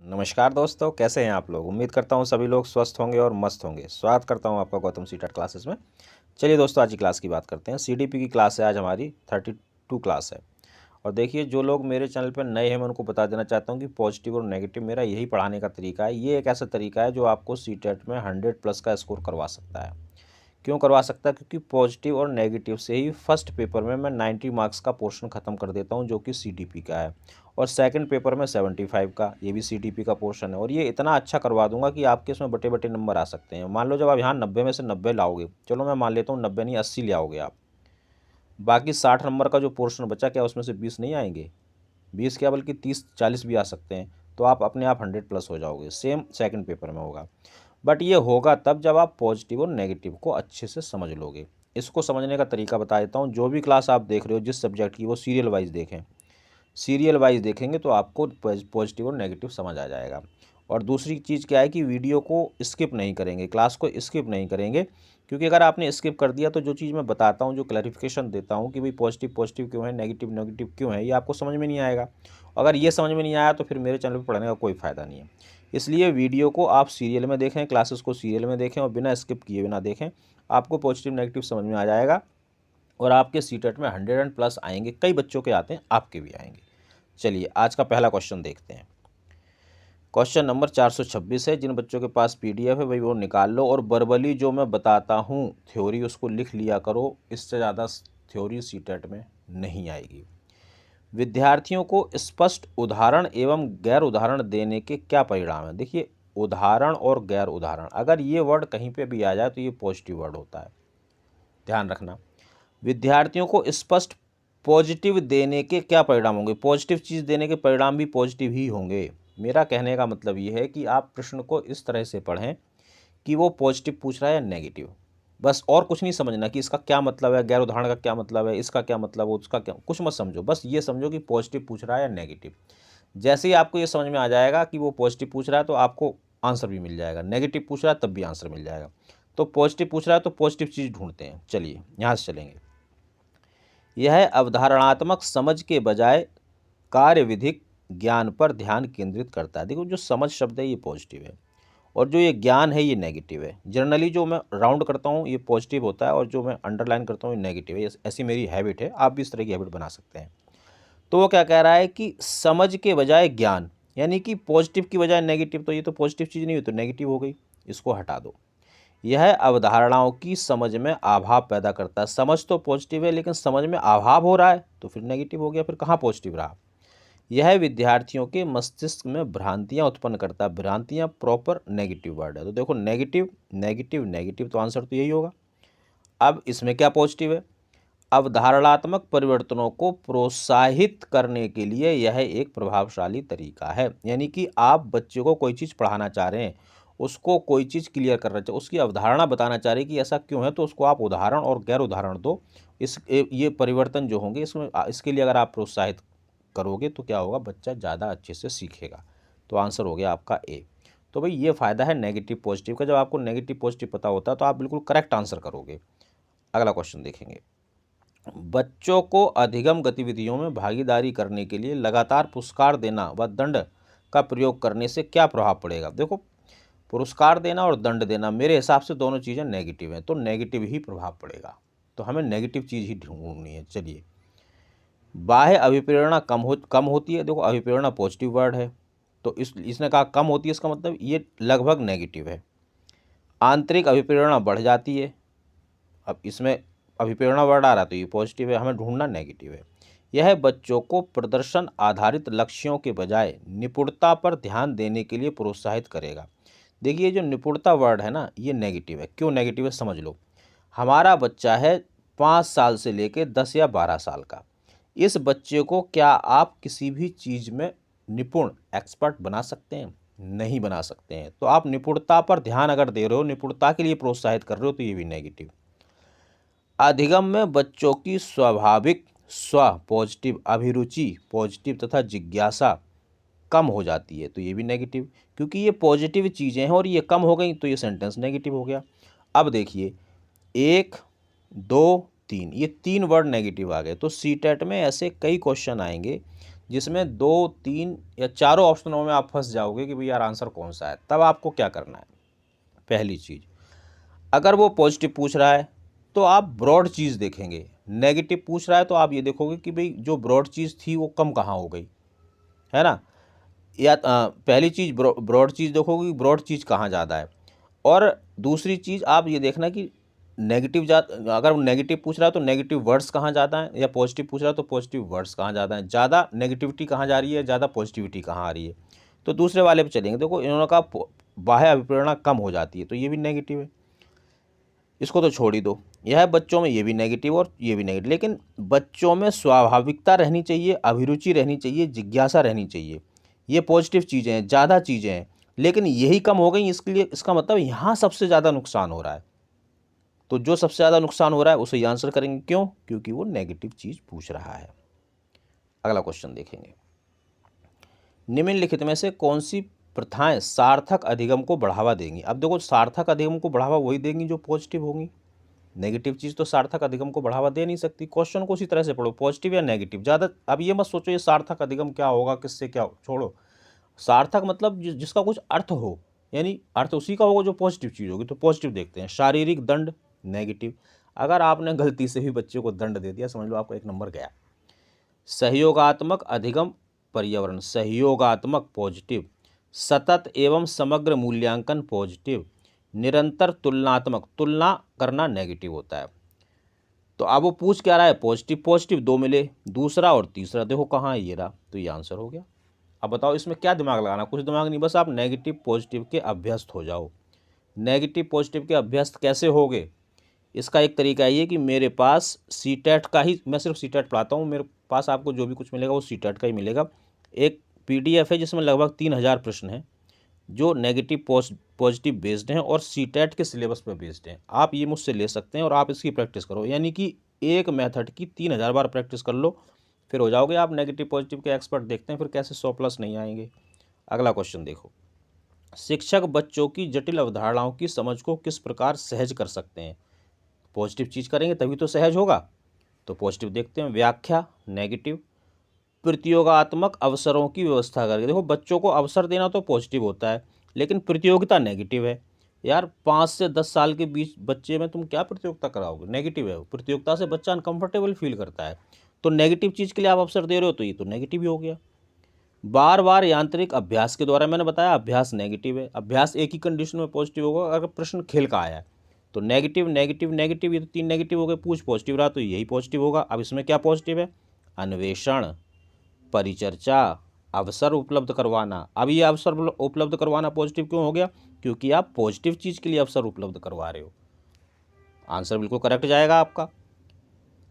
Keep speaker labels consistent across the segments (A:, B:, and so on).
A: नमस्कार दोस्तों, कैसे हैं आप लोग। उम्मीद करता हूं सभी लोग स्वस्थ होंगे और मस्त होंगे। स्वागत करता हूं आपका गौतम सीटेट क्लासेस में। चलिए दोस्तों, आज की क्लास की बात करते हैं। सीडीपी की क्लास है, आज हमारी 32 क्लास है। और देखिए, जो लोग मेरे चैनल पर नए हैं मैं उनको बता देना चाहता हूं कि पॉजिटिव और नेगेटिव मेरा यही पढ़ाने का तरीका है। ये एक ऐसा तरीका है जो आपको सीटेट में 100+ का स्कोर करवा सकता है। क्यों करवा सकता है? क्योंकि पॉजिटिव और नेगेटिव से ही फर्स्ट पेपर में मैं 90 मार्क्स का पोर्शन ख़त्म कर देता हूं, जो कि सीडीपी का है। और सेकंड पेपर में 75 का, ये भी सीडीपी का पोर्शन है। और ये इतना अच्छा करवा दूंगा कि आपके इसमें बटे बटे नंबर आ सकते हैं। मान लो जब आप यहाँ 90 में से 90 लाओगे, चलो मैं मान लेता हूँ 90 नहीं 80 ले आओगे आप, बाकी 60 नंबर का जो पोर्शन बचा, क्या उसमें से 20 नहीं आएंगे? 20 क्या बल्कि 30-40 भी आ सकते हैं। तो आप अपने आप 100+ हो जाओगे। सेम सेकंड पेपर में होगा। बट ये होगा तब जब आप पॉजिटिव और नेगेटिव को अच्छे से समझ लोगे। इसको समझने का तरीका बता देता हूँ। जो भी क्लास आप देख रहे हो जिस सब्जेक्ट की, वो सीरियल वाइज देखें। सीरियल वाइज देखेंगे तो आपको पॉजिटिव और नेगेटिव समझ आ जाएगा। और दूसरी चीज़ क्या है कि वीडियो को स्किप नहीं करेंगे, क्लास को स्किप नहीं करेंगे। क्योंकि अगर आपने स्किप कर दिया तो जो चीज़ मैं बताता हूँ, जो क्लैरिफिकेशन देता हूँ कि भाई पॉजिटिव पॉजिटिव क्यों है, नेगेटिव नेगेटिव क्यों है, ये आपको समझ में नहीं आएगा। अगर ये समझ में नहीं आया तो फिर मेरे चैनल पर पढ़ने का कोई फ़ायदा नहीं है। इसलिए वीडियो को आप सीरियल में देखें, क्लासेस को सीरियल में देखें और बिना स्किप किए बिना देखें। आपको पॉजिटिव नेगेटिव समझ में आ जाएगा और आपके सीटेट में 100+ आएंगे। कई बच्चों के आते हैं, आपके भी आएंगे। चलिए आज का पहला क्वेश्चन देखते हैं। क्वेश्चन नंबर 426 है। जिन बच्चों के पास पीडीएफ है भाई वो निकाल लो और वर्बली जो मैं बताता हूँ थ्योरी उसको लिख लिया करो। इससे ज़्यादा थ्योरी सीटेट में नहीं आएगी। विद्यार्थियों को स्पष्ट उदाहरण एवं गैर उदाहरण देने के क्या परिणाम है? देखिए, उदाहरण और गैर उदाहरण, अगर ये वर्ड कहीं पे भी आ जाए तो ये पॉजिटिव वर्ड होता है, ध्यान रखना। विद्यार्थियों को स्पष्ट पॉजिटिव देने के क्या परिणाम होंगे? पॉजिटिव चीज़ देने के परिणाम भी पॉजिटिव ही होंगे। मेरा कहने का मतलब ये है कि आप प्रश्न को इस तरह से पढ़ें कि वो पॉजिटिव पूछ रहा है या नेगेटिव। बस और कुछ नहीं समझना कि इसका क्या मतलब है, गैर उदाहरण का क्या मतलब है, इसका क्या मतलब है, उसका क्या, कुछ मत समझो। बस ये समझो कि पॉजिटिव पूछ रहा है या नेगेटिव। जैसे ही आपको ये समझ में आ जाएगा कि वो पॉजिटिव पूछ रहा है तो आपको आंसर भी मिल जाएगा, नेगेटिव पूछ रहा है तब भी आंसर मिल जाएगा। तो पॉजिटिव पूछ रहा है तो पॉजिटिव चीज़ ढूंढते हैं। चलिए यहाँ से चलेंगे। यह अवधारणात्मक समझ के बजाय कार्यविधिक ज्ञान पर ध्यान केंद्रित करता है। देखो, जो समझ शब्द है ये पॉजिटिव है और जो ये ज्ञान है ये नेगेटिव है। जनरली जो मैं राउंड करता हूँ ये पॉजिटिव होता है और जो मैं अंडरलाइन करता हूँ ये नेगेटिव है। ऐसी मेरी हैबिट है, आप भी इस तरह की हैबिट बना सकते हैं। तो वो क्या कह रहा है कि समझ के बजाय ज्ञान, यानी कि पॉजिटिव की बजाय नेगेटिव, तो ये तो पॉजिटिव चीज़ नहीं हुई तो नेगेटिव हो गई, इसको हटा दो। यह अवधारणाओं की समझ में अभाव पैदा करता है। समझ तो पॉजिटिव है लेकिन समझ में अभाव हो रहा है तो फिर नेगेटिव हो गया, फिर कहाँ पॉजिटिव रहा। यह विद्यार्थियों के मस्तिष्क में भ्रांतियां उत्पन्न करता है। भ्रांतियां प्रॉपर नेगेटिव वर्ड है। तो देखो, नेगेटिव नेगेटिव नेगेटिव, तो आंसर तो यही होगा। अब इसमें क्या पॉजिटिव है? अवधारणात्मक परिवर्तनों को प्रोत्साहित करने के लिए यह एक प्रभावशाली तरीका है। यानी कि आप बच्चे को कोई चीज़ पढ़ाना चाह रहे हैं, उसको कोई चीज़ क्लियर करना चाहिए, उसकी अवधारणा बताना चाह रहे हैं कि ऐसा क्यों है, तो उसको आप उदाहरण और गैर उदाहरण दो। ये परिवर्तन जो होंगे इसमें, इसके लिए अगर आप प्रोत्साहित करोगे तो क्या होगा, बच्चा ज़्यादा अच्छे से सीखेगा। तो आंसर हो गया आपका ए। तो भाई ये फ़ायदा है नेगेटिव पॉजिटिव का। जब आपको नेगेटिव पॉजिटिव पता होता है तो आप बिल्कुल करेक्ट आंसर करोगे। अगला क्वेश्चन देखेंगे। बच्चों को अधिगम गतिविधियों में भागीदारी करने के लिए लगातार पुरस्कार देना व दंड का प्रयोग करने से क्या प्रभाव पड़ेगा? देखो, पुरस्कार देना और दंड देना मेरे हिसाब से दोनों चीज़ें नेगेटिव हैं, तो नेगेटिव ही प्रभाव पड़ेगा। तो हमें नेगेटिव चीज़ ही ढूंढनी है। चलिए, बाह्य अभिप्रेरणा कम होती है। देखो, अभिप्रेरणा पॉजिटिव वर्ड है तो इसने कहा कम होती है, इसका मतलब ये लगभग नेगेटिव है। आंतरिक अभिप्रेरणा बढ़ जाती है। अब इसमें अभिप्रेरणा वर्ड आ रहा तो ये पॉजिटिव है, हमें ढूंढना नेगेटिव है। यह बच्चों को प्रदर्शन आधारित लक्ष्यों के बजाय निपुणता पर ध्यान देने के लिए प्रोत्साहित करेगा। देखिए, जो निपुणता वर्ड है ना, ये नेगेटिव है। क्यों नेगेटिव है समझ लो। हमारा बच्चा है 5 साल से लेकर 10 या 12 साल का। इस बच्चे को क्या आप किसी भी चीज़ में निपुण एक्सपर्ट बना सकते हैं? नहीं बना सकते हैं। तो आप निपुणता पर ध्यान अगर दे रहे हो, निपुणता के लिए प्रोत्साहित कर रहे हो, तो ये भी नेगेटिव। अधिगम में बच्चों की स्वाभाविक स्व पॉजिटिव अभिरुचि पॉजिटिव तथा जिज्ञासा कम हो जाती है, तो ये भी नेगेटिव। क्योंकि ये पॉजिटिव चीज़ें हैं और ये कम हो गई तो ये सेंटेंस नेगेटिव हो गया। अब देखिए, 1 2 3, ये 3 वर्ड नेगेटिव आ गए। तो सीटेट में ऐसे कई क्वेश्चन आएंगे जिसमें 2, 3 या चारों ऑप्शनों में आप फंस जाओगे कि भाई यार आंसर कौन सा है। तब आपको क्या करना है, पहली चीज़, अगर वो पॉजिटिव पूछ रहा है तो आप ब्रॉड चीज़ देखेंगे, नेगेटिव पूछ रहा है तो आप ये देखोगे कि भाई जो ब्रॉड चीज़ थी वो कम कहाँ हो गई, है ना। या पहली चीज़ ब्रॉड चीज़ देखोगे कि ब्रॉड चीज़ कहाँ ज़्यादा है, और दूसरी चीज़ आप ये देखना कि अगर वो नेगेटिव पूछ रहा है तो नेगेटिव वर्ड्स कहाँ ज़्यादा है, या पॉजिटिव पूछ रहा है तो पॉजिटिव वर्ड्स कहाँ ज़्यादा है, ज़्यादा नेगेटिविटी कहाँ जा रही है, ज़्यादा पॉजिटिविटी कहाँ आ रही है। तो दूसरे वाले पे चलेंगे। देखो इन्होंने कहा बाह्य अभिप्रेरणा कम हो जाती है, तो ये भी नेगेटिव है, इसको तो छोड़ ही दो। यह है बच्चों में, ये भी नेगेटिव और ये भी नेगेटिव। लेकिन बच्चों में स्वाभाविकता रहनी चाहिए, अभिरुचि रहनी चाहिए, जिज्ञासा रहनी चाहिए, ये पॉजिटिव चीज़ें हैं, ज़्यादा चीज़ें हैं। लेकिन यही कम हो गई, इसके लिए इसका मतलब यहाँ सबसे ज़्यादा नुकसान हो रहा है। तो जो सबसे ज़्यादा नुकसान हो रहा है उसे ही आंसर करेंगे। क्यों? क्योंकि वो नेगेटिव चीज़ पूछ रहा है। अगला क्वेश्चन देखेंगे, निम्नलिखित में से कौन सी प्रथाएं सार्थक अधिगम को बढ़ावा देंगी। अब देखो सार्थक अधिगम को बढ़ावा वही देंगी जो पॉजिटिव होंगी, नेगेटिव चीज़ तो सार्थक अधिगम को बढ़ावा दे नहीं सकती। क्वेश्चन को उसी तरह से पढ़ो, पॉजिटिव या नेगेटिव। ज़्यादा अब ये मत सोचो ये सार्थक अधिगम क्या होगा, किससे क्या छोड़ो। सार्थक मतलब जिसका कुछ अर्थ हो, यानी अर्थ उसी का होगा जो पॉजिटिव चीज़ होगी। तो पॉजिटिव देखते हैं। शारीरिक दंड, नेगेटिव। अगर आपने गलती से भी बच्चे को दंड दे दिया, समझ लो आपको 1 नंबर गया। सहयोगात्मक अधिगम, पर्यावरण, सहयोगात्मक पॉजिटिव। सतत एवं समग्र मूल्यांकन पॉजिटिव। निरंतर तुलनात्मक, तुलना करना नेगेटिव होता है। तो अब वो पूछ क्या रहा है, पॉजिटिव पॉजिटिव 2 मिले, दूसरा और तीसरा देखो कहाँ है, ये रहा, तो ये आंसर हो गया। अब बताओ इसमें क्या दिमाग लगाना, कुछ दिमाग नहीं, बस आप नेगेटिव पॉजिटिव के अभ्यस्त हो जाओ। नेगेटिव पॉजिटिव के अभ्यस्त कैसे होगे, इसका एक तरीका ये कि मेरे पास सीटेट का ही, मैं सिर्फ सीटेट पढ़ाता हूँ, मेरे पास आपको जो भी कुछ मिलेगा वो सीटेट का ही मिलेगा। एक पीडीएफ है जिसमें लगभग 3000 प्रश्न हैं जो नेगेटिव पॉजिटिव बेस्ड हैं और सीटेट के सिलेबस पर बेस्ड हैं। आप ये मुझसे ले सकते हैं और आप इसकी प्रैक्टिस करो, यानी कि एक मेथड की 3000 बार प्रैक्टिस कर लो, फिर हो जाओगे आप नेगेटिव पॉजिटिव के एक्सपर्ट। देखते हैं फिर कैसे 100+ नहीं आएंगे। अगला क्वेश्चन देखो, शिक्षक बच्चों की जटिल अवधारणाओं की समझ को किस प्रकार सहज कर सकते हैं। पॉजिटिव चीज़ करेंगे तभी तो सहज होगा, तो पॉजिटिव देखते हैं। व्याख्या, नेगेटिव। प्रतियोगात्मक अवसरों की व्यवस्था करके, देखो बच्चों को अवसर देना तो पॉजिटिव होता है, लेकिन प्रतियोगिता नेगेटिव है। यार 5 से 10 साल के बीच बच्चे में तुम क्या प्रतियोगिता कराओगे, नेगेटिव है। प्रतियोगिता से बच्चा अनकंफर्टेबल फील करता है, तो नेगेटिव चीज़ के लिए आप अवसर दे रहे हो, तो ये तो नेगेटिव ही हो गया। बार बार यांत्रिक अभ्यास के द्वारा, मैंने बताया अभ्यास नेगेटिव है। अभ्यास एक ही कंडीशन में पॉजिटिव होगा अगर प्रश्न खेल का आया है, तो नेगेटिव नेगेटिव नेगेटिव, ये तो 3 नेगेटिव हो गए। पूछ पॉजिटिव रहा तो यही पॉजिटिव होगा। अब इसमें क्या पॉजिटिव है, अन्वेषण, परिचर्चा, अवसर उपलब्ध करवाना। अब ये अवसर उपलब्ध करवाना पॉजिटिव क्यों हो गया, क्योंकि आप पॉजिटिव चीज़ के लिए अवसर उपलब्ध करवा रहे हो। आंसर बिल्कुल करेक्ट जाएगा आपका।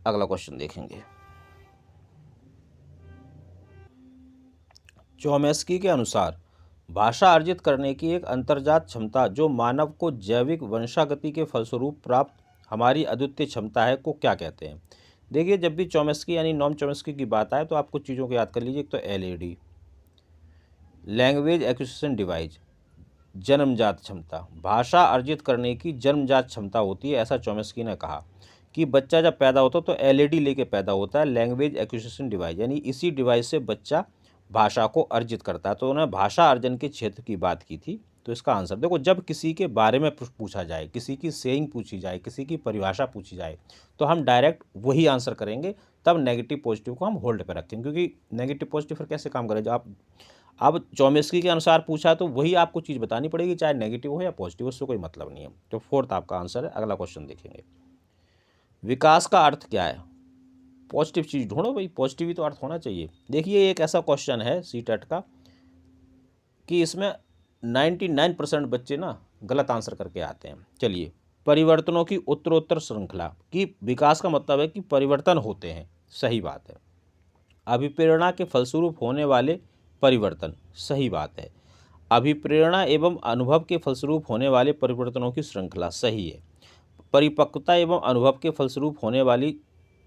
A: अगला क्वेश्चन देखेंगे, चोमेस्की के अनुसार भाषा अर्जित करने की एक अंतर्जात क्षमता जो मानव को जैविक वंशागति के फलस्वरूप प्राप्त हमारी अद्वितीय क्षमता है को क्या कहते हैं। देखिए जब भी चोमेस्की यानी नॉम चोमेस्की की बात आए तो आप कुछ चीज़ों को याद कर लीजिए। एक तो LAD, लैंग्वेज एक्विजिशन डिवाइस, जन्मजात क्षमता। भाषा अर्जित करने की जन्मजात क्षमता होती है, ऐसा चोमेस्की ने कहा कि बच्चा जब पैदा होता है तो LAD लेके पैदा होता है, लैंग्वेज एक्विजिशन डिवाइस, यानी इसी डिवाइस से बच्चा भाषा को अर्जित करता है। तो उन्होंने भाषा अर्जन के क्षेत्र की बात की थी। तो इसका आंसर देखो, जब किसी के बारे में पूछा जाए, किसी की सेइंग पूछी जाए, किसी की परिभाषा पूछी जाए, तो हम डायरेक्ट वही आंसर करेंगे। तब नेगेटिव पॉजिटिव को हम होल्ड पर रखेंगे, क्योंकि नेगेटिव पॉजिटिव फिर कैसे काम करें। जब आप अब चोमेस्की के अनुसार पूछा तो वही आपको चीज़ बतानी पड़ेगी, चाहे नेगेटिव हो या पॉजिटिव, उससे कोई मतलब नहीं है। तो 4th आपका आंसर है। अगला क्वेश्चन देखेंगे, विकास का अर्थ क्या है। पॉजिटिव चीज़ ढूंढो भाई, पॉजिटिव ही तो अर्थ होना चाहिए। देखिए एक ऐसा क्वेश्चन है सीटेट का कि इसमें 99% बच्चे ना गलत आंसर करके आते हैं। चलिए, परिवर्तनों की उत्तरोत्तर श्रृंखला की विकास का मतलब है कि परिवर्तन होते हैं, सही बात है। अभिप्रेरणा के फलस्वरूप होने वाले परिवर्तन, सही बात है। अभिप्रेरणा एवं अनुभव के फलस्वरूप होने वाले परिवर्तनों की श्रृंखला, सही है। परिपक्वता एवं अनुभव के फलस्वरूप होने वाली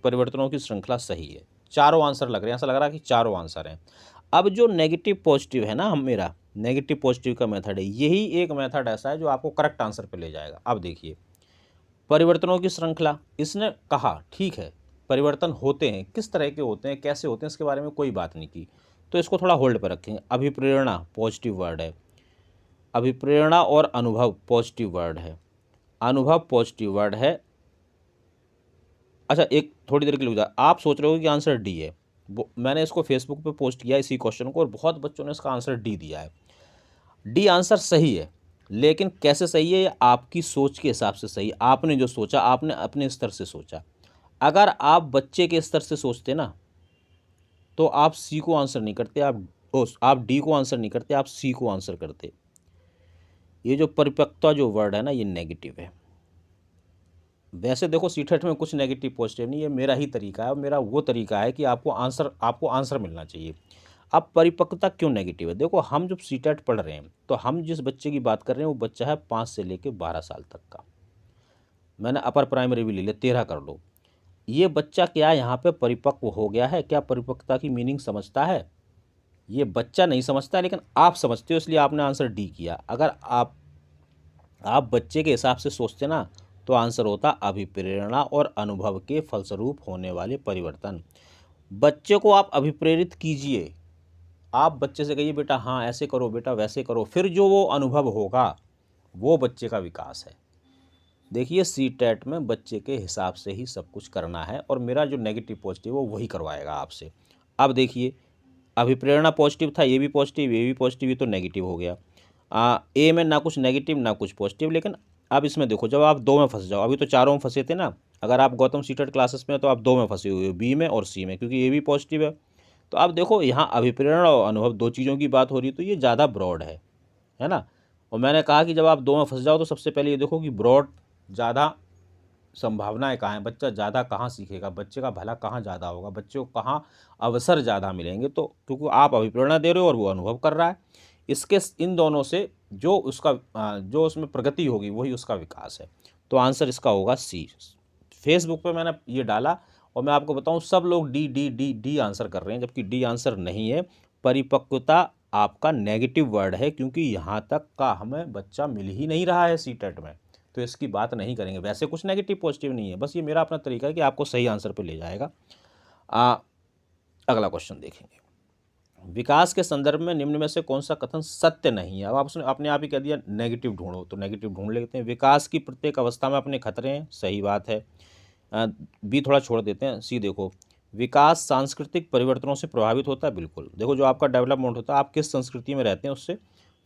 A: परिवर्तनों की श्रृंखला, सही है। चारों आंसर लग रहे हैं, ऐसा लग रहा है कि चारों आंसर हैं। अब जो नेगेटिव पॉजिटिव है ना, हम मेरा नेगेटिव पॉजिटिव का मेथड है, यही एक मेथड ऐसा है जो आपको करेक्ट आंसर पे ले जाएगा। अब देखिए, परिवर्तनों की श्रृंखला, इसने कहा ठीक है परिवर्तन होते हैं, किस तरह के होते हैं, कैसे होते हैं, इसके बारे में कोई बात नहीं की। तो इसको थोड़ा होल्ड पर रखेंगे। अभिप्रेरणा पॉजिटिव वर्ड है, अभिप्रेरणा और अनुभव पॉजिटिव वर्ड है, अनुभव पॉजिटिव वर्ड है। अच्छा, एक थोड़ी देर के लिए रुक जाओ। आप सोच रहे हो कि आंसर डी है। मैंने इसको फेसबुक पे पोस्ट किया इसी क्वेश्चन को, और बहुत बच्चों ने इसका आंसर डी दिया है। डी आंसर सही है, लेकिन कैसे सही है, ये आपकी सोच के हिसाब से सही। आपने जो सोचा, आपने अपने स्तर से सोचा। अगर आप बच्चे के स्तर से सोचते ना, तो आप सी को आंसर नहीं करते, आप डी को आंसर नहीं करते, आप सी को आंसर करते। ये जो परिपक्वता जो वर्ड है ना, ये नेगेटिव है। वैसे देखो सीटेट में कुछ नेगेटिव पॉजिटिव नहीं है, मेरा ही तरीका है, और मेरा वो तरीका है कि आपको आंसर मिलना चाहिए। अब परिपक्वता क्यों नेगेटिव है? देखो, हम जब सीटेट पढ़ रहे हैं तो हम जिस बच्चे की बात कर रहे हैं वो बच्चा है 5 से लेकर 12 साल तक का। मैंने अपर प्राइमरी भी ले लिया, 13 कर लो। ये बच्चा क्या यहाँ पे परिपक्व हो गया है? क्या परिपक्वता की मीनिंग समझता है? ये बच्चा नहीं समझता, लेकिन आप समझते हो, इसलिए आपने आंसर डी किया। अगर आप बच्चे के हिसाब से सोचते ना, तो आंसर होता अभिप्रेरणा और अनुभव के फलस्वरूप होने वाले परिवर्तन। बच्चे को आप अभिप्रेरित कीजिए, आप बच्चे से कहिए बेटा हाँ ऐसे करो, बेटा वैसे करो, फिर जो वो अनुभव होगा वो बच्चे का विकास है। देखिए, सीटेट में बच्चे के हिसाब से ही सब कुछ करना है, और मेरा जो नेगेटिव पॉजिटिव वो वही करवाएगा आपसे। अब देखिए, अभिप्रेरणा पॉजिटिव था, ये भी पॉजिटिव, ये भी पॉजिटिव, ये तो नेगेटिव हो गया। ए में ना कुछ नेगेटिव ना कुछ पॉजिटिव। लेकिन अब इसमें देखो, जब आप दो में फंस जाओ, अभी तो चारों में फंसे थे ना, अगर आप गौतम सीटेट क्लासेस में हो तो आप दो में फंसे हुए हो, बी में और सी में, क्योंकि ये भी पॉजिटिव है। तो अब देखो, यहाँ अभिप्रेरणा और अनुभव दो चीज़ों की बात हो रही है, तो ये ज़्यादा ब्रॉड है ना। और मैंने कहा कि जब आप दो में फंस जाओ तो सबसे पहले ये देखो कि ब्रॉड ज़्यादा संभावनाएं कहाँ हैं, बच्चा ज़्यादा कहाँ सीखेगा, बच्चे का भला कहाँ ज़्यादा होगा, बच्चे को कहाँ अवसर ज़्यादा मिलेंगे। तो क्योंकि आप अभिप्रेरणा दे रहे हो और वो अनुभव कर रहा है, इन दोनों से जो उसमें प्रगति होगी वही उसका विकास है। तो आंसर इसका होगा सी। फेसबुक पे मैंने ये डाला, और मैं आपको बताऊं सब लोग D D D D answer कर रहे हैं, जबकि डी आंसर नहीं है। परिपक्वता आपका नेगेटिव वर्ड है, क्योंकि यहाँ तक का हमें बच्चा मिल ही नहीं रहा है सीटेट में, तो इसकी बात नहीं करेंगे। वैसे कुछ नेगेटिव पॉजिटिव नहीं है, बस ये मेरा अपना तरीका है कि आपको सही आंसर पे ले जाएगा। अगला क्वेश्चन देखेंगे। विकास के संदर्भ में निम्न में से कौन सा कथन सत्य नहीं है? अब आपने अपने आप ही कह दिया नेगेटिव ढूंढो, तो नेगेटिव ढूंढ लेते हैं। विकास की प्रत्येक अवस्था में अपने खतरे हैं, सही बात है। बी थोड़ा छोड़ देते हैं। सी देखो, विकास सांस्कृतिक परिवर्तनों से प्रभावित होता है, बिल्कुल। देखो, जो आपका डेवलपमेंट होता है, आप किस संस्कृति में रहते हैं उससे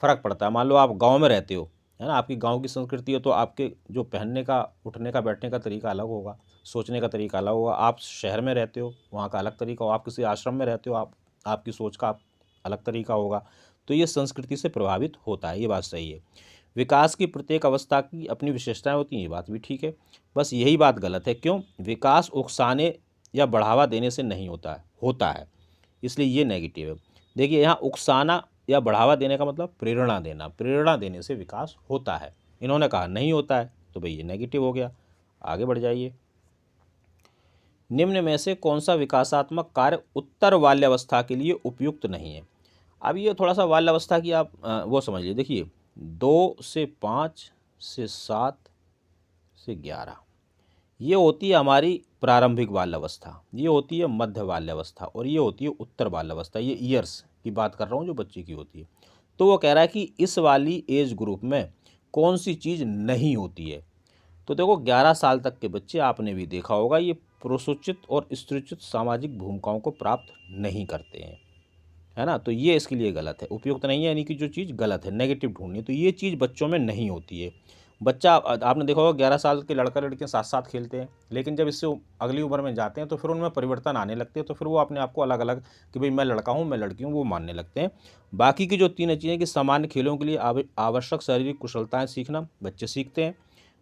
A: फ़र्क पड़ता है। मान लो आप गाँव में रहते हो, है ना, आपकी गांव की संस्कृति है, तो आपके जो पहनने का, उठने का, बैठने का तरीका अलग होगा, सोचने का तरीका अलग होगा। आप शहर में रहते हो, वहाँ का अलग तरीका हो। आप किसी आश्रम में रहते हो, आपकी सोच का अलग तरीका होगा। तो ये संस्कृति से प्रभावित होता है, ये बात सही है। विकास की प्रत्येक अवस्था की अपनी विशेषताएं होती हैं, ये बात भी ठीक है। बस यही बात गलत है। क्यों? विकास उकसाने या बढ़ावा देने से नहीं होता है, इसलिए ये नेगेटिव है। देखिए, यहाँ उकसाना या बढ़ावा देने का मतलब प्रेरणा देने से विकास होता है। इन्होंने कहा नहीं होता है, तो भाई ये नेगेटिव हो गया। आगे बढ़ जाइए। निम्न में से कौन सा विकासात्मक कार्य उत्तर बाल्यावस्था के लिए उपयुक्त नहीं है? अब ये थोड़ा सा बाल्यावस्था की आप वो समझ लीजिए। देखिए, 2 से 5 से 7 से 11 ये होती है हमारी प्रारंभिक बाल्यावस्था, ये होती है मध्य बाल्यावस्था, और ये होती है उत्तर बाल्यावस्था। ये ईयर्स की बात कर रहा हूँ जो बच्चे की होती है। तो वो कह रहा है कि इस वाली एज ग्रुप में कौन सी चीज़ नहीं होती है। तो देखो, 11 साल तक के बच्चे, आपने भी देखा होगा, ये पुरुषोचित और स्त्रीचित सामाजिक भूमिकाओं को प्राप्त नहीं करते हैं, है ना। तो ये इसके लिए गलत है, उपयुक्त नहीं है, यानी कि जो चीज़ गलत है, नेगेटिव ढूंढनी। तो ये चीज़ बच्चों में नहीं होती है। बच्चा, आपने देखा होगा 11 साल के लड़का लड़कियां साथ साथ खेलते हैं, लेकिन जब इससे अगली उम्र में जाते हैं तो फिर उनमें परिवर्तन आने लगते हैं। तो फिर वो अपने आप को अलग अलग, कि भाई मैं लड़का हूँ, मैं लड़की हूँ, वो मानने लगते हैं। बाकी की जो 3 चीज़ें, कि सामान्य खेलों के लिए आवश्यक शारीरिक कुशलताएँ सीखना, बच्चे सीखते हैं।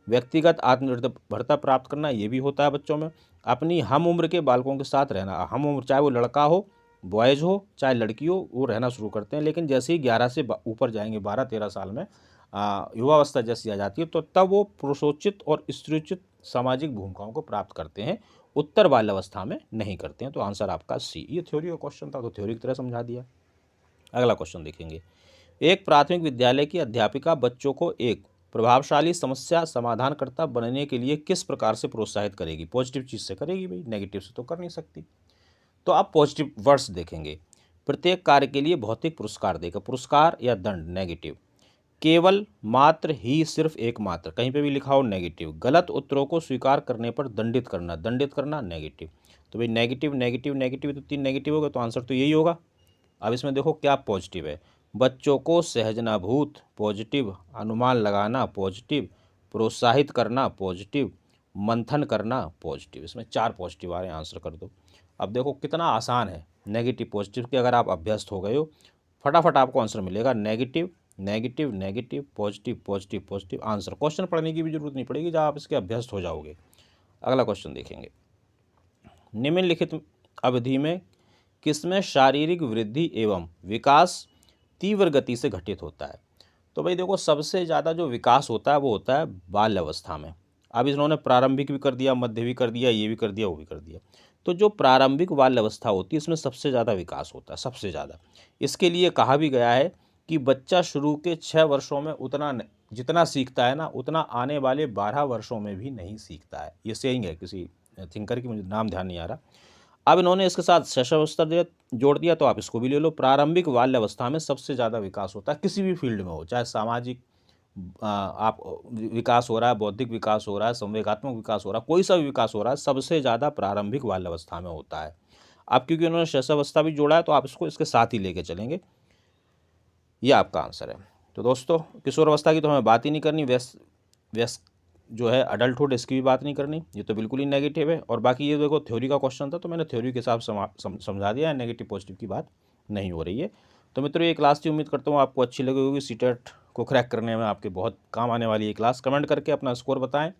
A: व्यक्तिगत आत्मनिर्भरता प्राप्त करना, ये भी होता है बच्चों में। अपनी हम उम्र के बालकों के साथ रहना, हम उम्र चाहे वो लड़का हो, बॉयज़ हो, चाहे लड़की हो, वो रहना शुरू करते हैं। लेकिन जैसे ही 11 से ऊपर जाएंगे, 12-13 साल में युवावस्था जैसी आ जाती है, तो तब वो पुरुषोचित और स्त्रीचित सामाजिक भूमिकाओं को प्राप्त करते हैं, उत्तर बाल्यावस्था में नहीं करते हैं। तो आंसर आपका सी। ये थ्योरी का क्वेश्चन था, तो थ्योरी की तरह समझा दिया। अगला क्वेश्चन देखेंगे। एक प्राथमिक विद्यालय की अध्यापिका बच्चों को एक प्रभावशाली समस्या समाधानकर्ता बनने के लिए किस प्रकार से प्रोत्साहित करेगी? पॉजिटिव चीज़ से करेगी भाई, नेगेटिव से तो कर नहीं सकती। तो आप पॉजिटिव वर्ड्स देखेंगे। प्रत्येक कार्य के लिए भौतिक पुरस्कार देगा। पुरस्कार या दंड नेगेटिव। केवल, मात्र, ही, सिर्फ, एकमात्र, कहीं पे भी लिखा हो नेगेटिव। गलत उत्तरों को स्वीकार करने पर दंडित करना, दंडित करना नेगेटिव। तो भाई नेगेटिव नेगेटिव नेगेटिव, तो 3 नेगेटिव होगा, तो आंसर तो यही होगा। अब इसमें देखो क्या पॉजिटिव है। बच्चों को सहजनाभूत पॉजिटिव, अनुमान लगाना पॉजिटिव, प्रोत्साहित करना पॉजिटिव, मंथन करना पॉजिटिव। इसमें 4 पॉजिटिव आ रहे हैं, आंसर कर दो। अब देखो कितना आसान है नेगेटिव पॉजिटिव के, अगर आप अभ्यस्त हो गए हो फटाफट आपको आंसर मिलेगा। Negative negative negative, positive positive positive, answer. Question पढ़ने की भी जरूरत नहीं पड़ेगी जब आप इसके अभ्यस्त हो जाओगे। अगला क्वेश्चन देखेंगे। निम्नलिखित अवधि में किसमें शारीरिक वृद्धि एवं विकास तीव्र गति से घटित होता है? तो भाई देखो सबसे ज़्यादा जो विकास होता है वो होता है बाल्य अवस्था में। अब इन्होंने प्रारंभिक भी कर दिया, मध्य भी कर दिया, ये भी कर दिया, वो भी कर दिया। तो जो प्रारंभिक बाल्य अवस्था होती है इसमें सबसे ज़्यादा विकास होता है, सबसे ज़्यादा। इसके लिए कहा भी गया है कि बच्चा शुरू के 6 वर्षों में जितना सीखता है ना, उतना आने वाले 12 वर्षों में भी नहीं सीखता है। ये सेइंग है किसी थिंकर की, मुझे नाम ध्यान नहीं आ रहा। अब इन्होंने इसके साथ शैशवावस्था जोड़ दिया, तो आप इसको भी ले लो। प्रारंभिक बाल्य अवस्था में सबसे ज़्यादा विकास होता है, किसी भी फील्ड में हो, चाहे सामाजिक आप विकास हो रहा है, बौद्धिक विकास हो रहा है, संवेगात्मक विकास हो रहा है, कोई सा भी विकास हो रहा है, सबसे ज़्यादा प्रारंभिक बाल्य अवस्था में होता है। अब क्योंकि उन्होंने शैशवावस्था भी जोड़ा है तो आप इसको इसके साथ ही लेके चलेंगे। ये आपका आंसर है। तो दोस्तों किशोर अवस्था की तो हमें बात ही नहीं करनी, व्यस्क जो है अडल्टहुड, इसकी भी बात नहीं करनी, ये तो बिल्कुल ही नेगेटिव है। और बाकी ये देखो थ्योरी का क्वेश्चन था तो मैंने थ्योरी के हिसाब से समझा दिया है, नेगेटिव पॉजिटिव की बात नहीं हो रही है। तो मित्रों ये क्लास की उम्मीद करता हूँ आपको अच्छी लगी होगी। सीटेट को क्रैक करने में आपके बहुत काम आने वाली है क्लास। कमेंट करके अपना स्कोर बताएं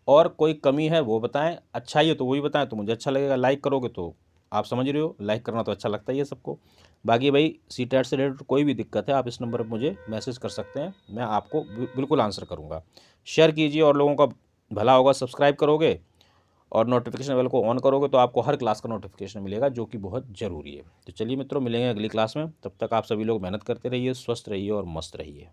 A: और कोई कमी है वो बताएं, अच्छा ही है तो वही बताएं तो मुझे अच्छा लगेगा। लाइक करोगे तो आप समझ रहे हो, लाइक करना तो अच्छा लगता ही है सबको। बाकी भाई सीटेट से रिलेटेड कोई भी दिक्कत है आप इस नंबर पर मुझे मैसेज कर सकते हैं, मैं आपको बिल्कुल आंसर करूँगा। शेयर कीजिए और लोगों का भला होगा। सब्सक्राइब करोगे और नोटिफिकेशन बेल को ऑन करोगे तो आपको हर क्लास का नोटिफिकेशन मिलेगा, जो कि बहुत ज़रूरी है। तो चलिए मित्रों मिलेंगे अगली क्लास में, तब तक आप सभी लोग मेहनत करते रहिए, स्वस्थ रहिए और मस्त रहिए।